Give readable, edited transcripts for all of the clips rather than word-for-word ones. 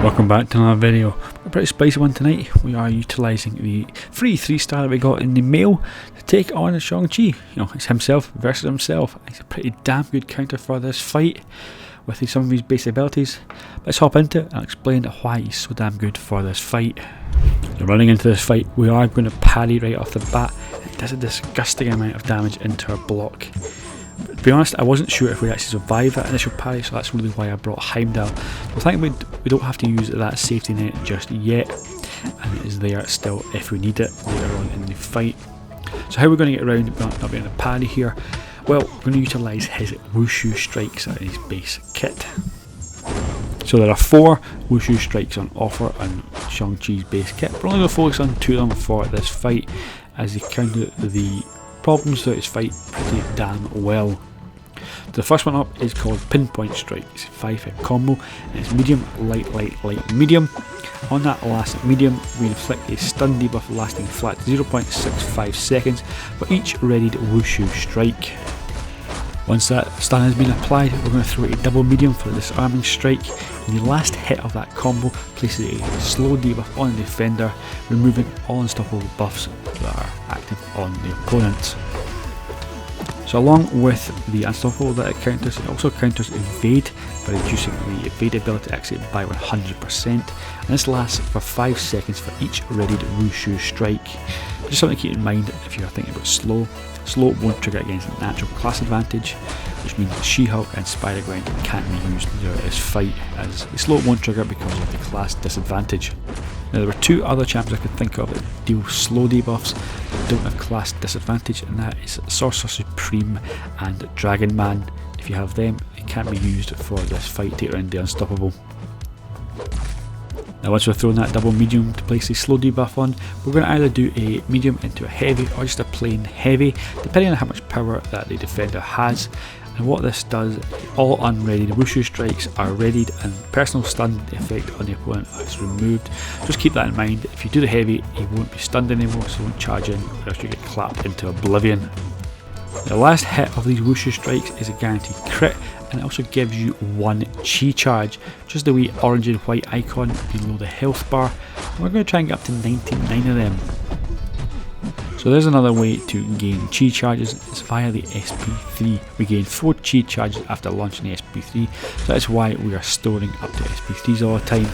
Welcome back to another video. A pretty spicy one tonight. We are utilising the free 3-star that we got in the mail to take on Shang Chi. It's himself versus himself. It's a pretty damn good counter for this fight with some of his base abilities. Let's hop into it and explain why he's so damn good for this fight. Running into this fight, we are going to parry right off the bat. It does a disgusting amount of damage into our block. But to be honest, I wasn't sure if we'd actually survive that initial parry, so that's really why I brought Heimdall. I think we don't have to use that safety net just yet, and it is there still if we need it later on in the fight. So how are we going to get around not being a parry here? Well, we're going to utilise his Wushu strikes in his base kit. So there are 4 Wushu strikes on offer on Shang-Chi's base kit. We're only going to focus on 2 of them for this fight, as they counter the problems throughout his fight pretty damn well. The first one up is called Pinpoint Strike. It's a 5-hit combo and it's medium, light, light, light, medium. On that last medium, we inflict a stun debuff lasting flat 0.65 seconds for each readied Wushu strike. Once that stun has been applied, we're going to throw a double medium for the disarming strike, and the last hit of that combo places a slow debuff on the defender, removing all unstoppable buffs that are active on the opponent. So along with the unstoppable that it counters, it also counters evade by reducing the evade ability exit by 100%, and this lasts for 5 seconds for each readied Wushu strike. Just something to keep in mind if you're thinking about slow. Slow won't trigger against a natural class advantage, which means that She-Hulk and Spider-Gwen can't be used throughout this fight, as the slow won't trigger because of the class disadvantage. Now there were 2 other champions I could think of that deal slow debuffs that don't have class disadvantage, and that is Sorcerer Supreme and Dragon Man. If you have them, they can't be used for this fight to get around the unstoppable. Now once we've thrown that double medium to place the slow debuff on, we're going to either do a medium into a heavy or just a plain heavy, depending on how much power that the defender has. And what this does, all unreadied Wushu strikes are readied and personal stun effect on the opponent is removed. Just keep that in mind. If you do the heavy, he won't be stunned anymore, so won't charge in, or else you get clapped into oblivion. The last hit of these Wushu strikes is a guaranteed crit, and it also gives you 1 chi charge, just the wee orange and white icon below the health bar, and we're going to try and get up to 99 of them. So there's another way to gain chi charges, it's via the SP3. We gain 4 chi charges after launching the SP3, so that's why we are storing up to SP3s all the time.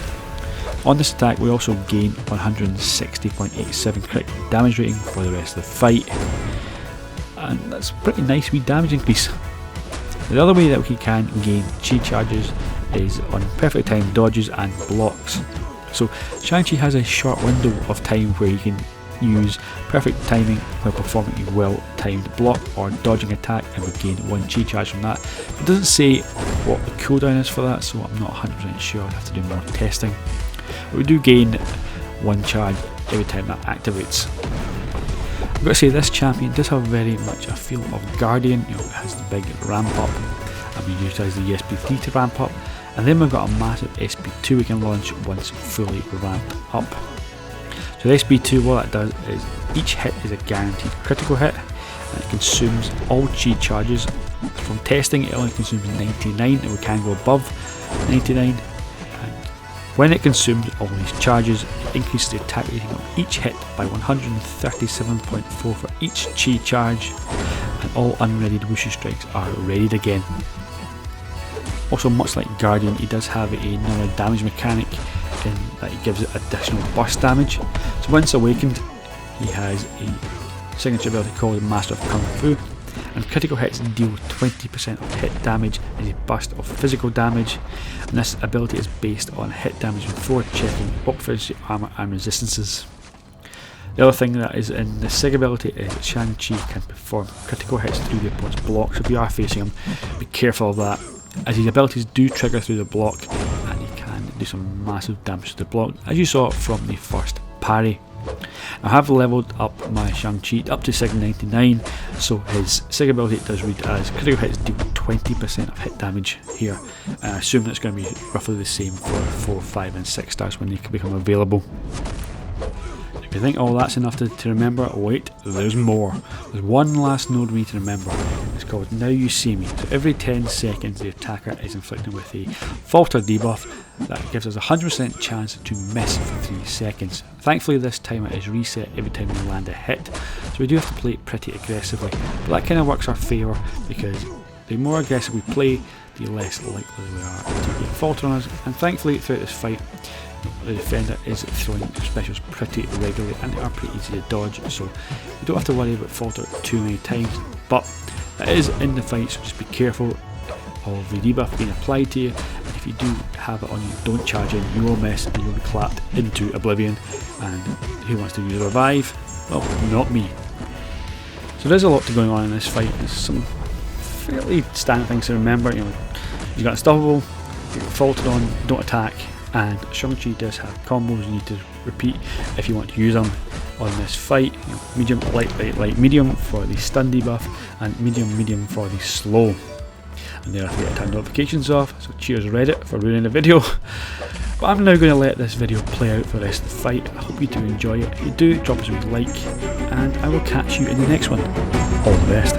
On this attack we also gain 160.87 crit damage rating for the rest of the fight, and that's a pretty nice wee damage increase. The other way that we can gain chi charges is on perfect timed dodges and blocks. So Shang-Chi has a short window of time where he can use perfect timing while performing a well timed block or dodging attack, and we gain 1 chi charge from that. It doesn't say what the cooldown is for that, so I'm not 100% sure. I'd have to do more testing. But we do gain 1 charge every time that activates. I've got to say, this champion does have very much a feel of Guardian. It has the big ramp up, and we utilise the SP3 to ramp up, and then we've got a massive SP2 we can launch once fully ramped up. So the SP2, what that does is each hit is a guaranteed critical hit, and it consumes all chi charges. From testing, it only consumes 99, and we can go above 99. When it consumes all these charges, it increases the attack rating of each hit by 137.4 for each chi charge, and all unreadied Wushu strikes are readied again. Also, much like Guardian, he does have another damage mechanic in that he gives it additional burst damage. So once awakened, he has a signature ability called Master of Kung Fu, and critical hits deal 20% of hit damage as a burst of physical damage, and this ability is based on hit damage before checking up efficiency, armour and resistances. The other thing that is in the SIG ability is that Shang-Chi can perform critical hits through the opponent's block, so if you are facing him, be careful of that, as his abilities do trigger through the block and he can do some massive damage to the block, as you saw from the first parry. I have leveled up my Shang-Chi up to SIG 99, so his SIG ability does read as critical hits deal 20% of hit damage here. I assume that's going to be roughly the same for 4, 5 and 6 stars when they can become available. If you think all that's enough to remember, wait, there's more. There's one last node we need to remember. It's called Now You See Me. So every 10 seconds the attacker is inflicted with a falter debuff that gives us a 100% chance to miss for 3 seconds. Thankfully this timer is reset every time we land a hit, so we do have to play it pretty aggressively, but that kind of works our favour because the more aggressive we play, the less likely we are to get falter on us, and thankfully throughout this fight the defender is throwing specials pretty regularly and they are pretty easy to dodge, so you don't have to worry about falter too many times, but it is in the fight, so just be careful of the debuff being applied to you. If you do have it on you, don't charge in, you will miss and you'll be clapped into oblivion, and who wants to use revive? Well, not me. So there's a lot going on in this fight. There's some fairly standard things to remember. You got unstoppable, you got faltered on, don't attack, and Shang Chi does have combos you need to repeat if you want to use them on this fight. Medium, light, light, light, medium for the stun debuff, and medium, medium for the slow. And there I forget to turn notifications off, so cheers Reddit for ruining the video. But I'm now going to let this video play out for the rest of the fight. I hope you do enjoy it. If you do, drop us a like, and I will catch you in the next one. All the best.